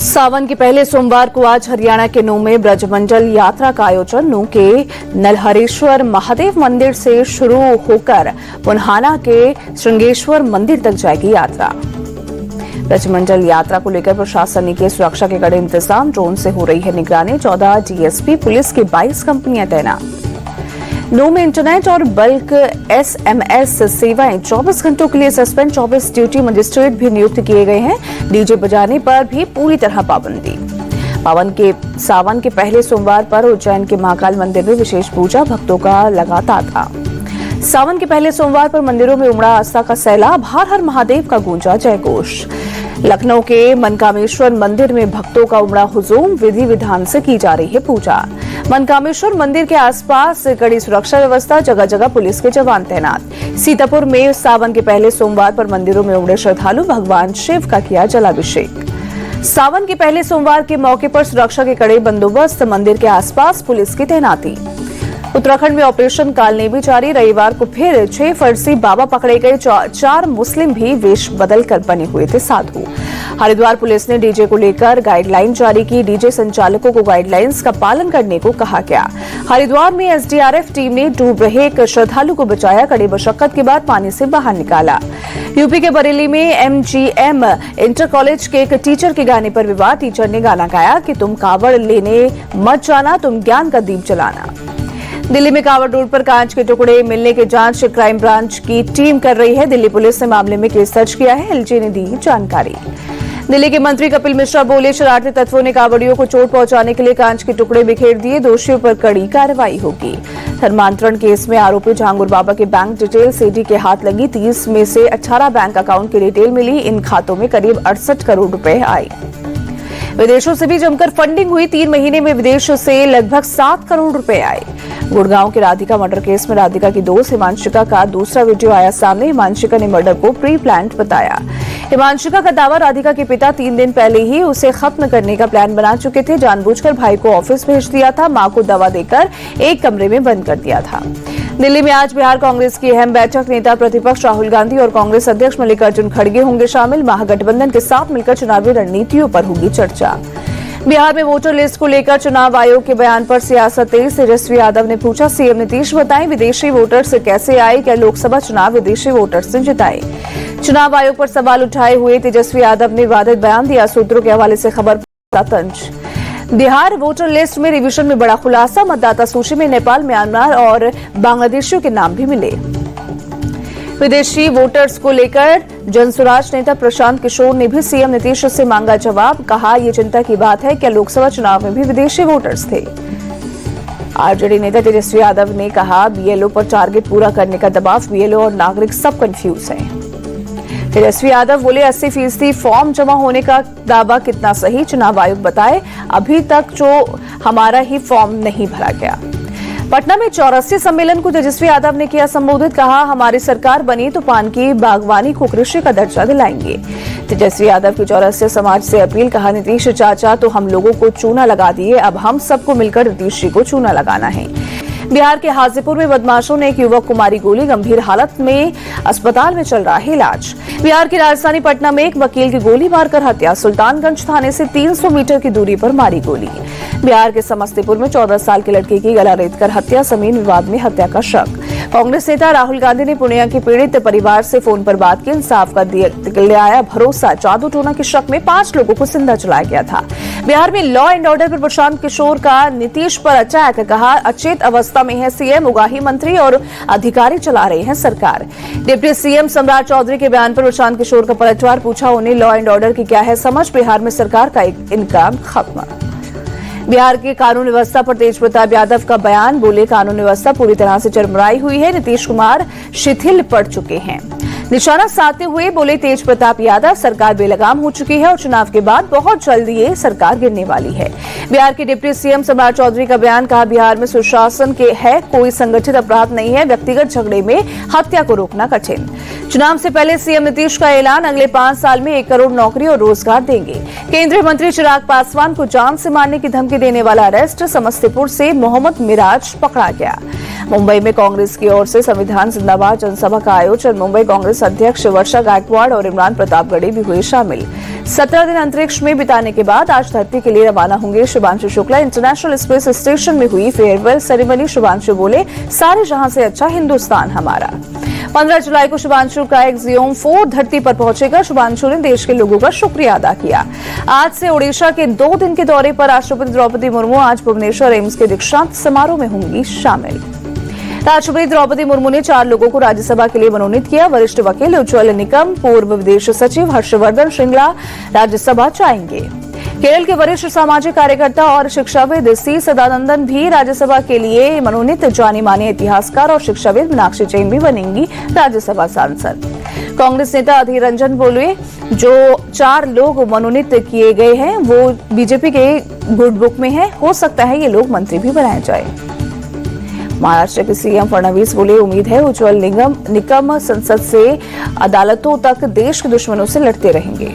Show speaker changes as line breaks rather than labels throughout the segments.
सावन के पहले सोमवार को आज हरियाणा के नूह में ब्रजमंडल यात्रा का आयोजन नूह के नलहरेश्वर महादेव मंदिर से शुरू होकर पुन्हाना के श्रृंगेश्वर मंदिर तक जाएगी यात्रा। ब्रजमंडल यात्रा को लेकर प्रशासन ने किए सुरक्षा के कड़े इंतजाम। ड्रोन से हो रही है निगरानी। 14 डीएसपी पुलिस की 22 कंपनियां तैनात। नूह में इंटरनेट और बल्क एसएमएस सेवाएं 24 घंटों के लिए सस्पेंड। 24 ड्यूटी मजिस्ट्रेट भी नियुक्त किए गए हैं। डीजे बजाने पर भी पूरी तरह पाबंदी। सावन के पहले सोमवार पर उज्जैन के महाकाल मंदिर में विशेष पूजा भक्तों का लगा तांता। सावन के पहले सोमवार पर मंदिरों में उमड़ा आस्था का सैलाब। हर हर महादेव का गूंजा जयघोष। लखनऊ के मनकामेश्वर मंदिर में भक्तों का उमड़ा हुजूम। विधि विधान से की जा रही है पूजा। मनकामेश्वर मंदिर के आसपास कड़ी सुरक्षा व्यवस्था। जगह जगह पुलिस के जवान तैनात। सीतापुर में सावन के पहले सोमवार पर मंदिरों में उमड़े श्रद्धालु। भगवान शिव का किया जलाभिषेक। सावन के पहले सोमवार के मौके पर सुरक्षा के कड़े बंदोबस्त। मंदिर के आसपास पुलिस की तैनाती। उत्तराखंड में ऑपरेशन कालनेमी जारी। रविवार को फिर 6 फर्जी बाबा पकड़े गए। 4 मुस्लिम भी वेश बदलकर बने हुए थे साधु। हरिद्वार पुलिस ने डीजे को लेकर गाइडलाइन जारी की। डीजे संचालकों को गाइडलाइंस का पालन करने को कहा गया। हरिद्वार में एसडीआरएफ टीम ने डूब रहे एक श्रद्धालु को बचाया। कड़ी मशक्कत के बाद पानी से बाहर निकाला। यूपी के बरेली में एमजीएम इंटर कॉलेज के एक टीचर के गाने पर विवाद। टीचर ने गाना गाया कि तुम कावड़ लेने मत जाना, तुम ज्ञान का दीप जलाना। दिल्ली में कावड़ रोड पर कांच के टुकड़े मिलने की जांच क्राइम ब्रांच की टीम कर रही है। दिल्ली पुलिस ने मामले में केस दर्ज किया है। एलजी ने दी जानकारी। दिल्ली के मंत्री कपिल मिश्रा बोले, शरारती तत्वों ने कावड़ियों को चोट पहुंचाने के लिए कांच के टुकड़े बिखेर दिए। दोषियों पर कड़ी कार्रवाई होगी। धर्मांतरण केस में आरोपी झांगुर बाबा के बैंक डिटेल सीडी के हाथ लगी। 30 में से 18 बैंक अकाउंट की डिटेल मिली। इन खातों में करीब 68 करोड़ रुपए आए। विदेशों से भी जमकर फंडिंग हुई। 3 महीने में विदेश से लगभग 7 करोड़ रुपए आए। गुड़गांव के राधिका मर्डर केस में राधिका की दोस्त हिमांशिका का दूसरा वीडियो आया सामने। हिमांशिका ने मर्डर को प्री प्लान्ड बताया। हिमांशिका का दावा, राधिका के पिता 3 दिन पहले ही उसे खत्म करने का प्लान बना चुके थे। जानबूझकर भाई को ऑफिस भेज दिया था। मां को दवा देकर एक कमरे में बंद कर दिया था। दिल्ली में आज बिहार कांग्रेस की अहम बैठक। नेता प्रतिपक्ष राहुल गांधी और कांग्रेस अध्यक्ष मल्लिकार्जुन खड़गे होंगे शामिल। महागठबंधन के साथ मिलकर चुनावी रणनीतियों पर होगी चर्चा। बिहार में वोटर लिस्ट को लेकर चुनाव आयोग के बयान पर सियासत तेज। तेजस्वी यादव ने पूछा, सीएम नीतीश बताएं विदेशी वोटर्स कैसे आए, क्या लोकसभा चुनाव विदेशी वोटर्स से जिताए। चुनाव आयोग पर सवाल उठाए हुए तेजस्वी यादव ने विवादित बयान दिया। सूत्रों के हवाले से खबर तंज। बिहार वोटर लिस्ट में रिवीजन में बड़ा खुलासा। मतदाता सूची में नेपाल, म्यांमार और बांग्लादेशियों के नाम भी मिले। विदेशी वोटर्स को लेकर जनसुराज नेता प्रशांत किशोर ने भी सीएम नीतीश से मांगा जवाब। कहा, यह चिंता की बात है, क्या लोकसभा चुनाव में भी विदेशी वोटर्स थे। आरजेडी नेता तेजस्वी यादव ने कहा, बीएलओ पर टारगेट पूरा करने का दबाव। बीएलओ और नागरिक सब कंफ्यूज हैं। तेजस्वी यादव बोले, 80% फॉर्म जमा होने का दावा कितना सही, चुनाव आयोग बताए। अभी तक जो हमारा ही फॉर्म नहीं भरा गया। पटना में 84 सम्मेलन को तेजस्वी यादव ने किया संबोधित। कहा, हमारी सरकार बनी तो पान की बागवानी को कृषि का दर्जा दिलाएंगे। तेजस्वी यादव की 84 समाज से अपील। कहा, नीतीश चाचा तो हम लोगों को चूना लगा दिए, अब हम सबको मिलकर नीतीश जी को चूना लगाना है। बिहार के हाजीपुर में बदमाशों ने एक युवक को मारी गोली। गंभीर हालत में अस्पताल में चल रहा है इलाज। बिहार की राजधानी पटना में एक वकील की गोली मारकर हत्या। सुल्तानगंज थाने से 300 मीटर की दूरी पर मारी गोली। बिहार के समस्तीपुर में 14 साल के लड़के की गला रेतकर हत्या। जमीन विवाद में हत्या का शक। कांग्रेस नेता राहुल गांधी ने पूर्णिया के पीड़ित परिवार से फोन पर बात की। इंसाफ का दिलाया भरोसा। जादू टोना के शक में 5 लोगों को जिंदा जलाया गया था। बिहार में लॉ एंड ऑर्डर पर प्रशांत किशोर का नीतीश पर अटैक। कहा, अचेत अवस्था में है सीएम, उगाही मंत्री और अधिकारी चला रहे हैं सरकार। डिप्टी सीएम सम्राट चौधरी के बयान पर प्रशांत किशोर का पलटवार। पूछा, उन्हें लॉ एंड ऑर्डर की क्या है समझ। बिहार में सरकार का इनकाम खत्म। बिहार की कानून व्यवस्था पर तेज प्रताप यादव का बयान। बोले, कानून व्यवस्था पूरी तरह से चरमराई हुई है। नीतीश कुमार शिथिल पड़ चुके हैं। निशाना साधते हुए बोले तेज प्रताप यादव, सरकार बेलगाम हो चुकी है और चुनाव के बाद बहुत जल्द ये सरकार गिरने वाली है। बिहार के डिप्टी सीएम सम्राट चौधरी का बयान। कहा, बिहार में सुशासन के है, कोई संगठित अपराध नहीं है। व्यक्तिगत झगड़े में हत्या को रोकना कठिन। चुनाव से पहले सीएम नीतीश का ऐलान, अगले 5 साल में 1 करोड़ नौकरी और रोजगार देंगे। केंद्रीय मंत्री चिराग पासवान को जान से मारने की धमकी देने वाला अरेस्ट। समस्तीपुर से मोहम्मद मिराज पकड़ा गया। मुंबई में कांग्रेस की ओर से संविधान जिंदाबाद जनसभा का आयोजन। मुंबई कांग्रेस अध्यक्ष वर्षा गायकवाड़ और इमरान प्रतापगढ़ी भी हुए शामिल। 17 दिन अंतरिक्ष में बिताने के बाद आज धरती के लिए रवाना होंगे Shubhanshu Shukla. International space station में हुई फेयरवेल सेरेमनी। शुभांशु बोले, सारे जहां से अच्छा हिंदुस्तान हमारा। 15 जुलाई को शुभांशु का एक्सियोम 4 धरती पर पहुंचेगा। शुभांशु ने देश के लोगों का शुक्रिया अदा किया। आज से ओडिशा के 2 दिन के दौरे पर राष्ट्रपति द्रौपदी मुर्मू आज भुवनेश्वर एम्स के दीक्षांत समारोह में होंगी शामिल। राष्ट्रपति द्रौपदी मुर्मू ने 4 लोगों को राज्यसभा के लिए मनोनीत किया। वरिष्ठ वकील उज्ज्वल निकम, पूर्व विदेश सचिव हर्षवर्धन श्रृंगला राज्यसभा जाएंगे। केरल के वरिष्ठ सामाजिक कार्यकर्ता और शिक्षाविद सी सदानंदन भी राज्यसभा के लिए मनोनीत। जानी मानी इतिहासकार और शिक्षाविद मीनाक्षी जैन भी बनेंगी राज्यसभा सांसद। कांग्रेस नेता अधीर रंजन बोले, जो 4 लोग मनोनीत किए गए हैं वो बीजेपी के गुड बुक में है। हो सकता है ये लोग मंत्री भी बनाए जाए। महाराष्ट्र के सीएम फडणवीस बोले, उम्मीद है उज्ज्वल निकम संसद से अदालतों तक देश के दुश्मनों से लड़ते रहेंगे।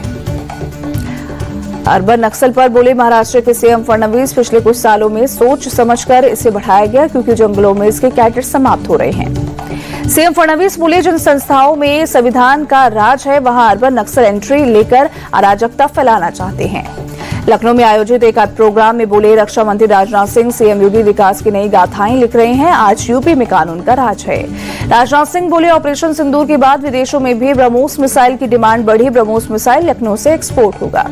अर्बन नक्सल पर बोले महाराष्ट्र के सीएम फडणवीस, पिछले कुछ सालों में सोच समझकर इसे बढ़ाया गया क्योंकि जंगलों में इसके कैडेट समाप्त हो रहे हैं। सीएम फडणवीस बोले, जिन संस्थाओं में संविधान का राज है वहां अर्बन नक्सल एंट्री लेकर अराजकता फैलाना चाहते हैं। लखनऊ में आयोजित एक प्रोग्राम में बोले रक्षा मंत्री राजनाथ सिंह, सीएम योगी विकास की नई गाथाएं लिख रहे हैं। आज यूपी में कानून का राज है। राजनाथ सिंह बोले, ऑपरेशन सिंदूर के बाद विदेशों में भी ब्रह्मोस मिसाइल की डिमांड बढ़ी। ब्रह्मोस मिसाइल लखनऊ से एक्सपोर्ट होगा।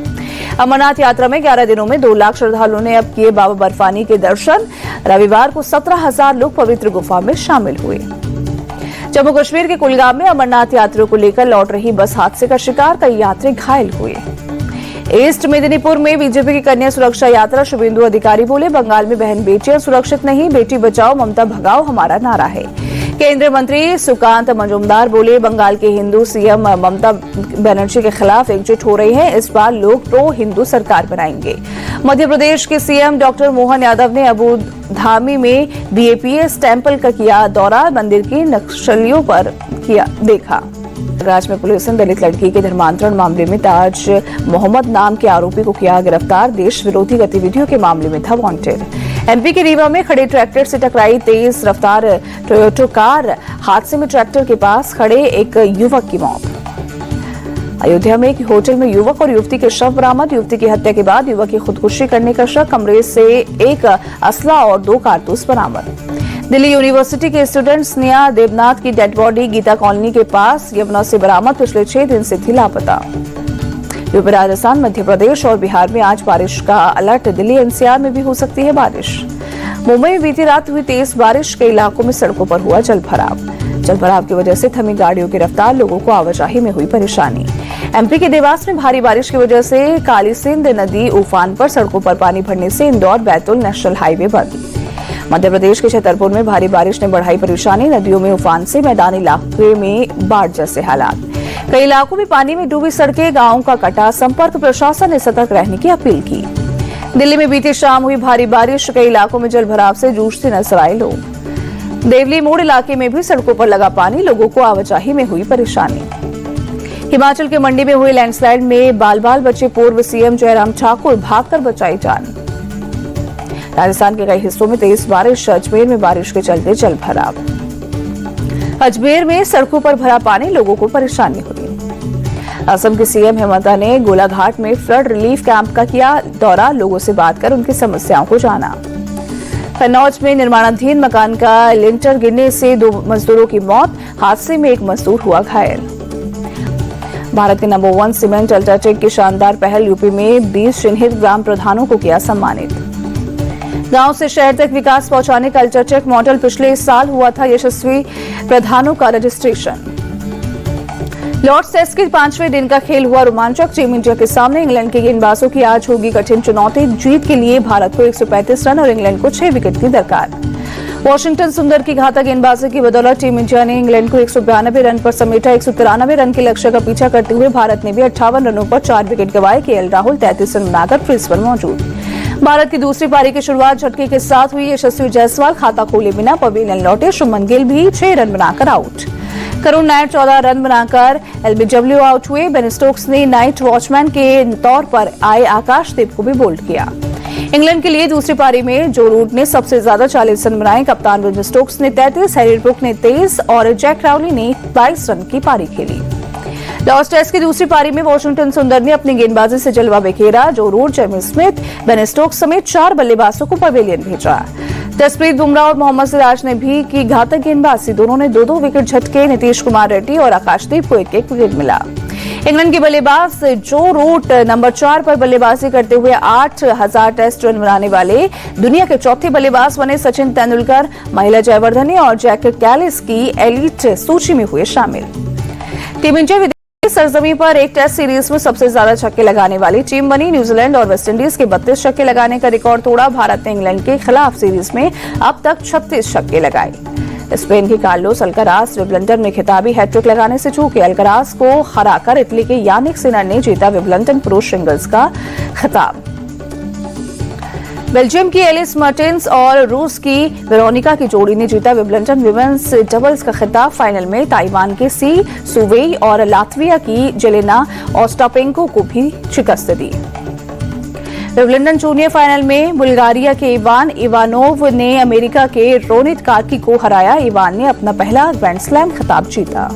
अमरनाथ यात्रा में 11 दिनों में 2 लाख श्रद्धालुओं ने अब किए बाबा बर्फानी के दर्शन। रविवार को 17,000 लोग पवित्र गुफा में शामिल हुए। जम्मू कश्मीर के कुलगाम में अमरनाथ यात्रियों को लेकर लौट रही बस हादसे का शिकार, कई यात्री घायल हुए। ईस्ट मेदिनीपुर में बीजेपी की कन्या सुरक्षा यात्रा। शुभेंदु अधिकारी बोले, बंगाल में बहन बेटियां सुरक्षित नहीं, बेटी बचाओ ममता भगाओ हमारा नारा है। केंद्रीय मंत्री सुकांत मजूमदार बोले, बंगाल के हिंदू सीएम ममता बनर्जी के खिलाफ एकजुट हो रही है। इस बार लोग प्रो हिंदू सरकार बनाएंगे। मध्य प्रदेश के सीएम डॉक्टर मोहन यादव ने अबू धामी में बीएपीएस टेम्पल का किया दौरा। मंदिर की नक्सलियों पर किया देखा। राज्य में पुलिस ने दलित लड़की के धर्मांतरण मामले में ताज मोहम्मद नाम के आरोपी को किया गिरफ्तार। देश विरोधी गतिविधियों के मामले में था वांटेड। एमपी के रीवा में खड़े ट्रैक्टर से टकराई तेज रफ्तार टोयोटा कार। हादसे में ट्रैक्टर के पास खड़े एक युवक की मौत। अयोध्या में एक होटल में युवक और युवती के शव बरामद। युवती की हत्या के बाद युवक की खुदकुशी करने का शक। कमरे से एक असला और 2 कारतूस बरामद। दिल्ली यूनिवर्सिटी के स्टूडेंट स्नेहा देवनाथ की डेड बॉडी गीता कॉलोनी के पास यमुना से बरामद। पिछले 6 दिन से थी लापता। यूपी, राजस्थान, मध्य प्रदेश और बिहार में आज बारिश का अलर्ट। दिल्ली एनसीआर में भी हो सकती है बारिश। मुंबई में बीती रात हुई तेज बारिश। कई इलाकों में सड़कों पर हुआ जलभराव। जलभराव की वजह से थमी गाड़ियों की रफ्तार, लोगों को आवाजाही में हुई परेशानी। एमपी के देवास में भारी बारिश की वजह से काली सिंध नदी उफान पर। सड़कों पर पानी भरने से इंदौर बैतूल नेशनल हाईवे बंद। मध्य प्रदेश के छतरपुर में भारी बारिश ने बढ़ाई परेशानी। नदियों में उफान से मैदानी इलाके में बाढ़ जैसे हालात। कई इलाकों में पानी में डूबी सड़कें, गांवों का कटा संपर्क। प्रशासन ने सतर्क रहने की अपील की। दिल्ली में बीती शाम हुई भारी बारिश। कई इलाकों में जलभराव से जूझते नजर आए लोग। देवली मोड़ इलाके में भी सड़कों पर लगा पानी, लोगों को आवाजाही में हुई परेशानी। हिमाचल के मंडी में हुई लैंडस्लाइड में बाल बाल बचे पूर्व सीएम जयराम ठाकुर, भागकर बचाई जान। राजस्थान के कई हिस्सों में तेज बारिश। अजमेर में बारिश के चलते जलभराव। अजमेर में सड़कों पर भरा पानी, लोगों को परेशानी हुई। असम के सीएम हेमंता ने गोलाघाट में फ्लड रिलीफ कैंप का किया दौरा। लोगों से बात कर उनकी समस्याओं को जाना। कन्नौज में निर्माणाधीन मकान का लिंटर गिरने से 2 मजदूरों की मौत। हादसे में एक मजदूर हुआ घायल। भारत के नंबर 1 सीमेंट अल्ट्राटेक की शानदार पहल। यूपी में 20 चिन्हित ग्राम प्रधानों को किया सम्मानित। गांव से शहर तक विकास पहुंचाने का अल्ट्राटेक मॉडल। पिछले साल हुआ था यशस्वी प्रधानों का रजिस्ट्रेशन। लॉर्ड्स टेस्ट के 5वें दिन का खेल हुआ रोमांचक। टीम इंडिया के सामने इंग्लैंड के गेंदबाजों की आज होगी कठिन चुनौती। जीत के लिए भारत को 135 रन और इंग्लैंड को 6 विकेट की दरकार। वॉशिंगटन सुंदर की घातक गेंदबाजी की बदौलत टीम इंडिया ने इंग्लैंड को 192 रन पर समेटा। 193 रन के लक्ष्य का पीछा करते हुए भारत ने भी 58 रनों पर 4 विकेट गंवाए। केएल राहुल 33 रन बनाकर क्रीज पर मौजूद। भारत की दूसरी पारी की शुरुआत झटके के साथ हुई। यशस्वी जायसवाल खाता खोले बिना पवेलियन लौटे। शुभमन गिल भी 6 रन बनाकर आउट। करुण नायर 14 रन बनाकर एलबीडब्ल्यू आउट हुए। बेन स्टोक्स ने नाइट वॉचमैन के तौर पर आए आकाशदीप को भी बोल्ड किया। इंग्लैंड के लिए दूसरी पारी में जो रूट ने सबसे ज्यादा 40 रन बनाए। कप्तान बेन स्टोक्स ने 33, हैरी ब्रुक ने 23 और जैक राउली ने 22 रन की पारी खेली। लॉर्ड्स टेस्ट की दूसरी पारी में वॉशिंगटन सुंदर ने अपनी गेंदबाजी से जलवा बिखेरा। Joe Root, Jamie Smith, Ben Stokes समेत 4 बल्लेबाजों को पवेलियन भेजा। जसप्रीत बुमराह और मोहम्मद सिराज ने भी की घातक गेंदबाजी। दोनों ने 2-2 विकेट झटके। नीतीश कुमार रेड्डी और आकाशदीप को 1-1 विकेट मिला। इंग्लैंड के बल्लेबाज जो रूट नंबर 4 पर बल्लेबाजी करते हुए 8000 टेस्ट रन बनाने वाले दुनिया के चौथे बल्लेबाज बने। सचिन तेंदुलकर, महिला जयवर्धने और जैक कैलिस की एलीट सूची में हुए शामिल। टीम इंडिया विदेशी सरजमी पर एक टेस्ट सीरीज में सबसे ज्यादा छक्के लगाने वाली टीम बनी। न्यूजीलैंड और वेस्टइंडीज के 32 छक्के लगाने का रिकॉर्ड तोड़ा। भारत ने इंग्लैंड के खिलाफ सीरीज में अब तक 36 छक्के लगाए। स्पेन के कार्लोस अल्कराज विंबलडन में खिताबी हैट्रिक लगाने से चूके। अल्कराज को हराकर इटली के यानिक सिनर ने जीता विंबलडन पुरुष सिंगल्स का खिताब। बेल्जियम की एलिस मर्टेंस और रूस की वेरोनिका की जोड़ी ने जीता विंबलडन विमेंस डबल्स का खिताब। फाइनल में ताइवान के सी सुवेई और लात्विया की जेलेना ओस्टापेंको को भी शिकस्त दी। विंबलडन जूनियर फाइनल में बुल्गारिया के इवान इवानोव ने अमेरिका के रोनित कार्की को हराया। इवान ने अपना पहला ग्रैंड स्लैम खिताब जीता।